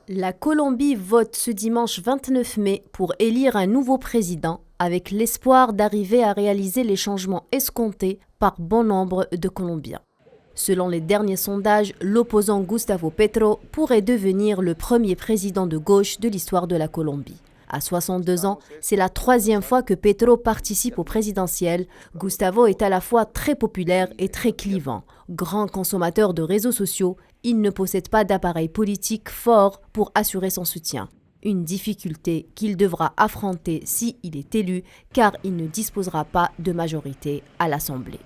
La Colombie vote ce dimanche 29 mai pour élire un nouveau président avec l'espoir d'arriver à réaliser les changements escomptés par bon nombre de Colombiens. Selon les derniers sondages, l'opposant Gustavo Petro pourrait devenir le premier président de gauche de l'histoire de la Colombie. À 62 ans, c'est la troisième fois que Petro participe au présidentiel. Gustavo est à la fois très populaire et très clivant. Grand consommateur de réseaux sociaux, il ne possède pas d'appareil politique fort pour assurer son soutien. Une difficulté qu'il devra affronter s'il est élu, car il ne disposera pas de majorité à l'Assemblée.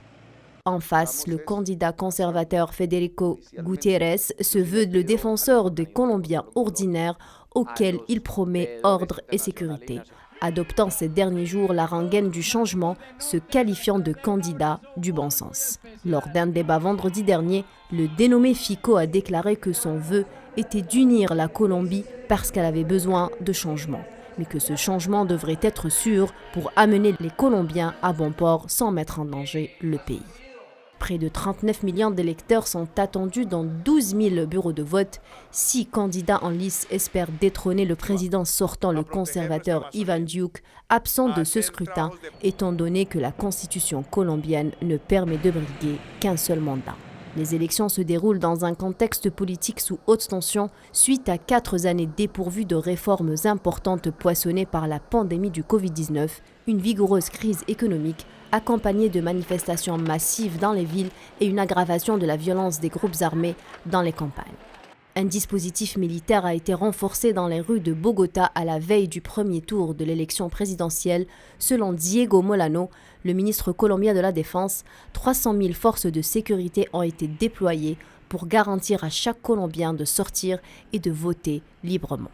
En face, le candidat conservateur Federico Gutiérrez se veut le défenseur des Colombiens ordinaires auxquels il promet ordre et sécurité, adoptant ces derniers jours la rengaine du changement, se qualifiant de candidat du bon sens. Lors d'un débat vendredi dernier, le dénommé Fico a déclaré que son vœu était d'unir la Colombie parce qu'elle avait besoin de changement, mais que ce changement devrait être sûr pour amener les Colombiens à bon port sans mettre en danger le pays. Près de 39 millions d'électeurs sont attendus dans 12 000 bureaux de vote. 6 candidats en lice espèrent détrôner le président sortant, le conservateur Iván Duque, absent de ce scrutin, étant donné que la constitution colombienne ne permet de briguer qu'un seul mandat. Les élections se déroulent dans un contexte politique sous haute tension suite à 4 années dépourvues de réformes importantes poissonnées par la pandémie du Covid-19, une vigoureuse crise économique accompagnée de manifestations massives dans les villes et une aggravation de la violence des groupes armés dans les campagnes. Un dispositif militaire a été renforcé dans les rues de Bogota à la veille du premier tour de l'élection présidentielle. Selon Diego Molano, le ministre colombien de la Défense, 300 000 forces de sécurité ont été déployées pour garantir à chaque Colombien de sortir et de voter librement.